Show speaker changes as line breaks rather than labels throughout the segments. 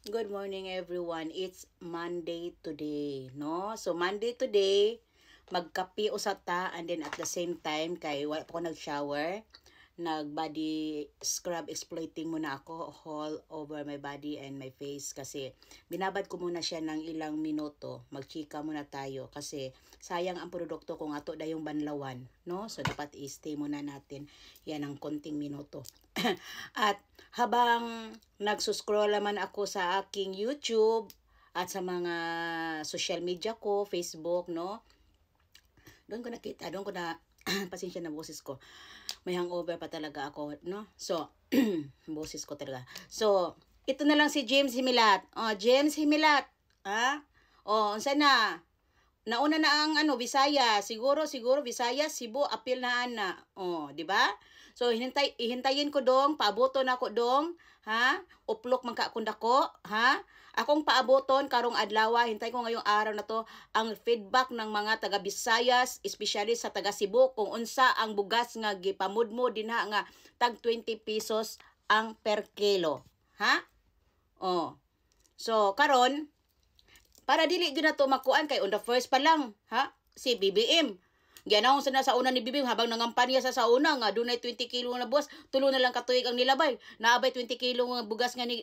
Good morning everyone. It's Monday today, no? So Monday today, magkapi usata and then at the same time kay wala pa ko nag-shower, nag-body scrub exploiting muna ako all over my body and my face kasi binabad ko muna siya ng ilang minuto. Magchika muna tayo kasi sayang ang produkto kung ato dayong banlawan, no? So dapat i-stay muna natin yan ng konting minuto. At habang nagsuscroll naman ako sa aking YouTube at sa mga social media ko, Facebook, no? Doon ko nakita, doon ko na, pasensya na boses ko. May hangover pa talaga ako, no? So, boses ko talaga. So, ito na lang si James Himilat. Oh, James Himilat. Ha? Oh, unsa na? Nauna na ang Visaya, siguro Visaya, Cebu, apil na ana. Oh, di ba? So ihintayin ko dong, paaboton ako dong, ha? Uplok man ka akong dako, ha? Akong paaboton karong adlaw, hintay ko ngayong araw na to ang feedback ng mga taga Visayas, especially sa taga Cebu kung unsa ang bugas nga gipamudmo dinha nga tag 20 pesos ang per kilo, ha? Oh. So karon para dili gyud nato makuan kay on the first pa lang, ha? Si BBM. Gianawon sa una ni BBM habang nangampanya sa una nga dunay 20 kilo na bugas, tulo na lang katuig ang nilabay. Naabay 20 kilo nga bugas nga ni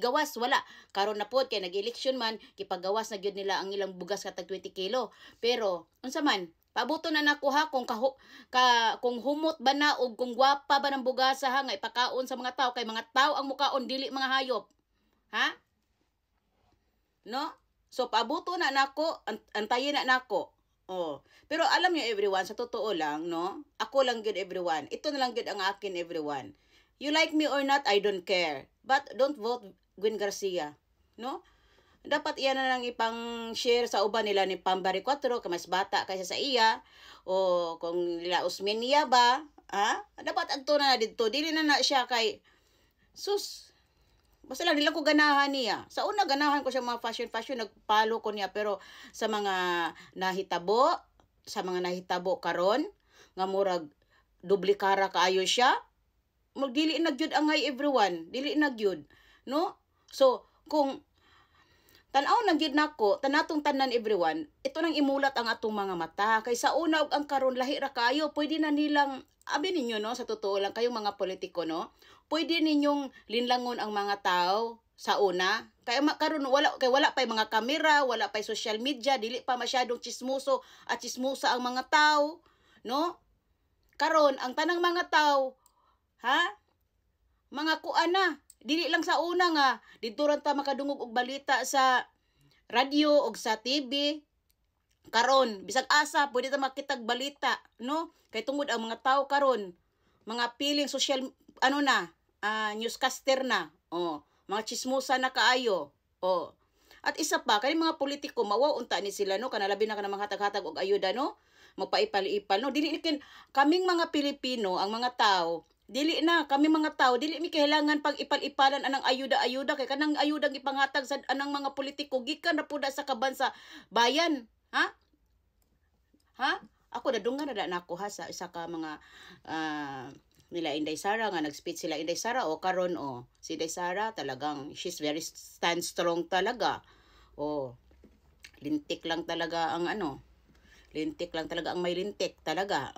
gawas wala. Karon na pod kay nag-election man, kipagawas na gyud nila ang ilang bugas katag 20 kilo. Pero unsa man, pabuto na nako ha kung humot ba na og kung gwapa ba ng bugas ha nga ipakaon sa mga tao kay mga tao ang mukaon dili mga hayop. Ha? No? So, paabuto na nako, antayin na nako. Oh. Pero alam niyo everyone, sa totoo lang, no? Ako lang good everyone. Ito na lang good ang akin everyone. You like me or not, I don't care. But don't vote Gwen Garcia. No? Dapat iyan na lang ipang-share sa uban nila ni Pambari 4, kay mas bata kaysa sa iya. O kung nila Usmenia ba, ha? Dapat agto na dito. Dili na siya kay sus. Basta lang nila ko ganahan niya. Sa una ganahan ko siya mga fashion, nagpalo ko niya. Pero sa mga nahitabo karon nga murag dublikara kaayo siya, magdili na gyud angay everyone. Dili na gyud. No? So, kung tanaw na gyud nako, tanatong tanan everyone, ito nang imulat ang atong mga mata. Kay sa una ug ang karon lahi ra kaayo, pwede na nilang abi ninyo no, sa totoo lang kayong mga politiko no, pwede ninyong linlangon ang mga tao sa una. Kaya karon wala pa mga kamera, wala pa social media, dili pa masyadong chismoso at chismosa ang mga tao, no? Karon ang tanang mga tao, ha? Mga kuana, dili lang sa una nga didto ra ta makadungog og balita sa radyo og sa TV. Karon bisag asa pwede ta makitag balita, no? Kay tungod ang mga tao karon mga piling social newscaster na, mga chismosa na kaayo, at isa pa kay mga politiko mawaw unta ni sila no, kanalabi na kanang hatag-hatag og ayuda no, magpaipal-ipal no, dili kin kaming mga Pilipino ang mga tao, dili na kami mga tao, dili mi kailangan pag ipal-ipalan anang ayuda kay kanang ayuda ipanghatag sa anang mga politiko gikan ra pud sa kaban sa bayan, ha? Ha? Ako nadunggan na nako ha sa isa ka mga nila Inday Sara nga nag-speech sila Inday Sara karon si Inday Sara talagang she's very stand strong talaga. Lintik lang talaga ang lintik lang talaga ang may lintik talaga.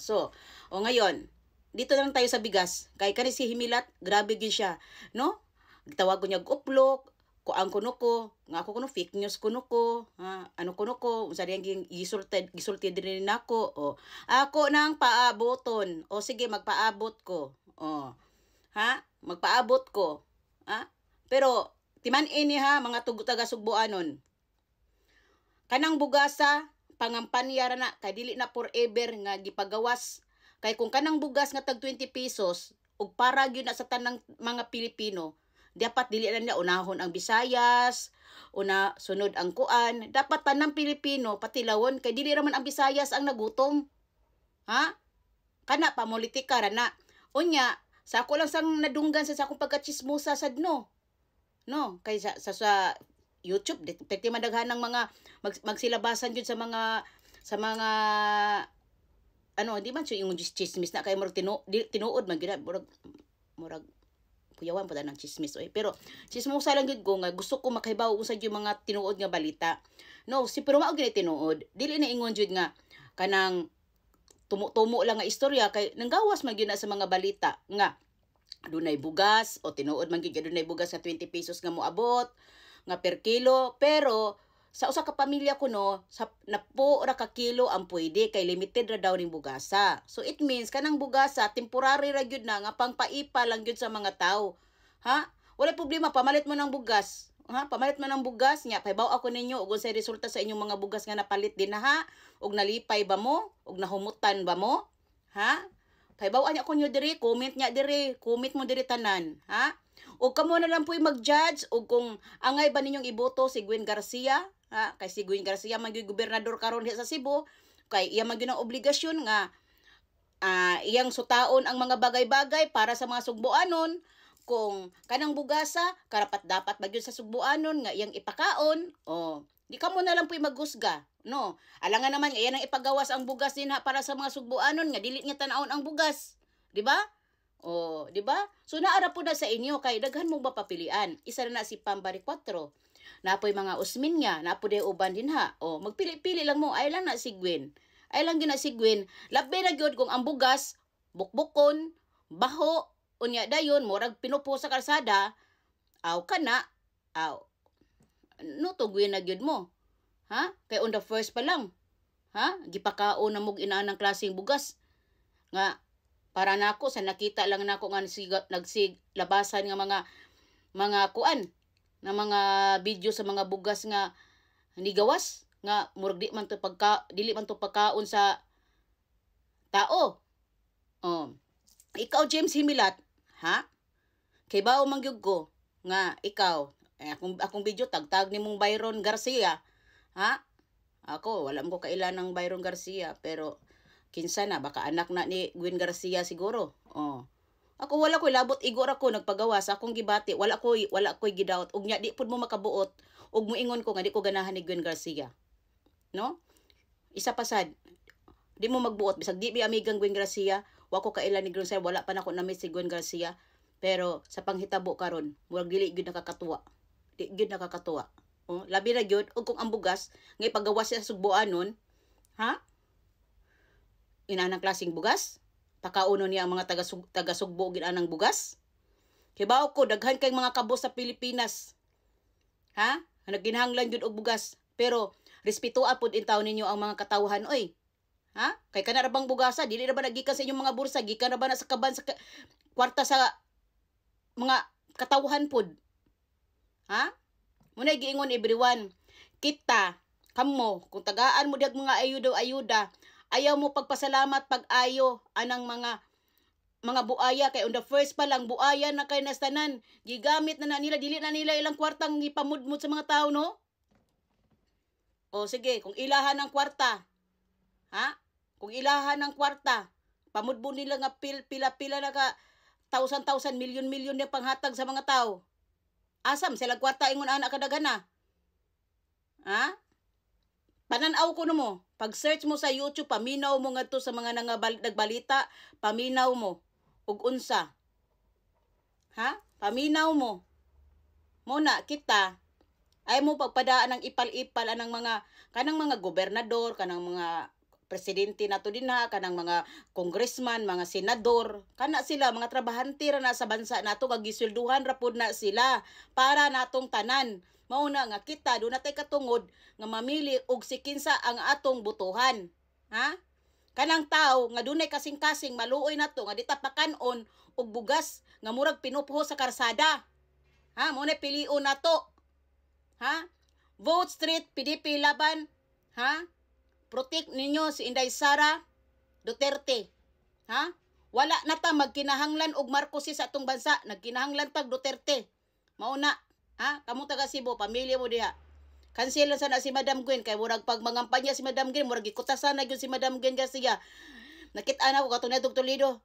So, ngayon dito lang tayo sa bigas. Kay kani si Himilat, grabe gyud siya, no? Gitawag ko niya uplok, ang kuno ko, nga ako kuno fake news kuno ko, ano kuno ko, unsa diyang gisulti din nako. Ako nang paaboton. Sige magpaabot ko. Ha? Magpaabot ko. Ha? Pero timan-in ni ha mga taga Sugboanon. Kanang bugasa pangampanya ra na kay dili na forever nga gipagawas. Kay kung kanang bugas nga tag 20 pesos ug para gyud na sa tanang mga Pilipino, dapat dili na niya unahon ang Visayas, sunod ang kuan. Dapat tanang Pilipino patilawon kay dili raman ang Visayas ang nagutom. Ha? Kana pamulitika ra na. Unya, sa ako lang sang nadunggan sa akong pagkachismosa sad no. No, kay sa YouTube, pwede madaghan ng mga magsilabasan jud sa mga di man so yung chismis na kay murag tinuod man gyud murag kuyawan po ng chismis oy. Pero chismosa lang gyud ko nga gusto ko makahibaw usad yung mga tinuod nga balita. No, si pero mao gyud tinuod. Dili na ingon jud nga kanang tumo lang nga istorya kay nanggawas man gyud na sa mga balita nga dunay bugas o tinuod man gyud dunay bugas nga 20 pesos nga moabot nga per kilo, pero sa usa ka pamilya ko no, sa napo ra ka kilo ang pwede kay limited ra daw ning bugasa. So it means kanang bugasa temporary ra gyud na nga pangpaipa lang gyud sa mga tawo. Ha? Wala problema pamalit mo ng bugas. Ha? Pamalit mo ng bugas nya pahibaw ako ninyo ug unsay resulta sa inyong mga bugas nga napalit din na ha? Ug nalipay ba mo? Ug nahumutan ba mo? Ha? Pahibaw anya ko nyo diri, comment nya diri, comment mo diri tanan, ha? Ug kamo na lang po'y mag-judge ug kung angay ba ninyong iboto si Gwen Garcia, ha? Kay si Gwen Garcia man gyud gobernador karon sa Cebu, kay iya man gyud ang obligasyon nga iyang sutaon ang mga bagay-bagay para sa mga Sugboanon. Kung kanang bugasa karapat dapat ba gyud sa Sugboanon nga iyang ipakaon, di ka mo na lang po'y maghusga. No, alangan naman iyan ang ipagawas ang bugas din ha para sa mga Sugboanon nga dili niya tan-awon ang bugas, di ba? Di ba? So naara po na sa inyo kay daghan mong mapapilian. Isa na si Pambari 4. Napoy mga usmin niya, napo day uban din ha. Magpili-pili lang mo, ay lang na si Gwen. Ay lang gyud na si Gwen. Labi na gyud kung ang bugas bukbukon, baho, unya dayon murag pinupo sa kalsada, kana, no to Gwen na gyud mo. Ha? Kay on the first pa lang. Ha? Gipakaon na mog inaan ng klaseng bugas. Nga para nako sa nakita lang nako nga nagsiglabasan nga mga kuan na mga video sa mga bugas nga hindi gawas nga murag dili man to pagkaon sa tao. Ikaw James Himilat, ha? Kay bao man gyud ko nga ikaw akong video tagtag nimong Byron Garcia. Ha? Ako, wala mo ko kailan ng Byron Garcia, pero kinsa na, baka anak na ni Gwen Garcia siguro. Ako wala ko'y labot, igor ako, nagpagawa sa akong gibati, wala ko'y gidawat, ug nya, di pud mo makabuot, ug muingon ko nga, di ko ganahan ni Gwen Garcia. No? Isa pasad, di mo magbuot, bisag di mi amigang Gwen Garcia, wala ko kailan ni Gwen Garcia, wala pa na ko na-miss si Gwen Garcia, pero sa panghitabo karon, murag dili gyud nakakatuwa. Di gyud nakakatuwa. Labi na gyud ug kung ang bugas nga ipagawas sa Sugboanon, ha? Inanang klaseng bugas? Pakauno niya ang mga taga-Sugbo gid anang bugas? Kibaw ko daghan kay mga kabos sa Pilipinas. Ha? Nagginahanglan gyud og bugas, pero respetuan pud intaw ninyo ang mga katawhan oy. Ha? Kay kana ra bang bugasa dili ra ba nagikan sa inyong mga bursa, gikan ra ba na sa kaban sa kwarta sa mga katawhan pud? Ha? Muna giingon everyone, kita, kamo, kung tagaan mo diag mga ayuda, ayaw mo pagpasalamat pag-ayo anang mga buaya kay on the first pa lang buaya na kay nastanan, gigamit na nila, dili na nila ilang kwartang ipamudmud sa mga tao, no? Sige, kung ilahan ng kwarta, ha? Kung ilahan ng kwarta, pamudbo nila nga pila-pila na ka, thousand, million na panghatag sa mga tao. Asam sila kwarta ingon anak kadagana. Ha? Pananaw ko mo. Pag-search mo sa YouTube, paminaw mo ngadto sa mga nagbalita, paminaw mo ug unsa. Ha? Paminaw mo. Muna kita ay mo pagpadaan ng ipal-ipal anang kanang mga gobernador, kanang mga presidente nato din ha, kanang mga congressman, mga senador, kana sila mga trabahante ra na sa bansa nato kag gisulduhan ra pud na sila para natong tanan. Mao na nga kita do natay katungod nga mamili og si kinsa ang atong butuhan. Ha? Kanang tawo nga dunay kasing-kasing maluoy nato nga ditapakan-on og bugas nga murag pinupuho sa karsada. Ha? Mao na pilion nato. Ha? Vote Street PDP laban. Ha? Protect ninyo si Inday Sara Duterte. Ha? Wala na ta magkinahanglan og Marcos sa atong bansa. Nagkinahanglan tag Duterte. Mauna. Ha? Kamu taga Cebu, pamilya mo diha. Cancel sana si Madam Gwen. Kay murag pag mangampanya si Madam Gwen, murag ikutasan na yun si Madam Gwen Garcia. Nakita na ko katong na Toledo.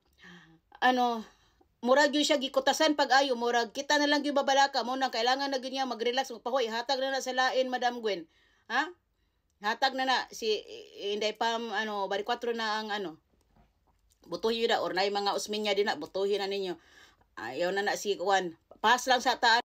Murag yun siya gikutasan pag-ayo. Murag kita na lang yung babalaka. Muna kailangan na yun niya mag-relax. Magpahoy, hatag na sa lain Madam Gwen. Ha? Hatag na si Inday Pam bari 4 na ang butuhin na or nay mga usmin niya din na butuhin na ninyo. Ayaw na si kuan. Pass lang sa ta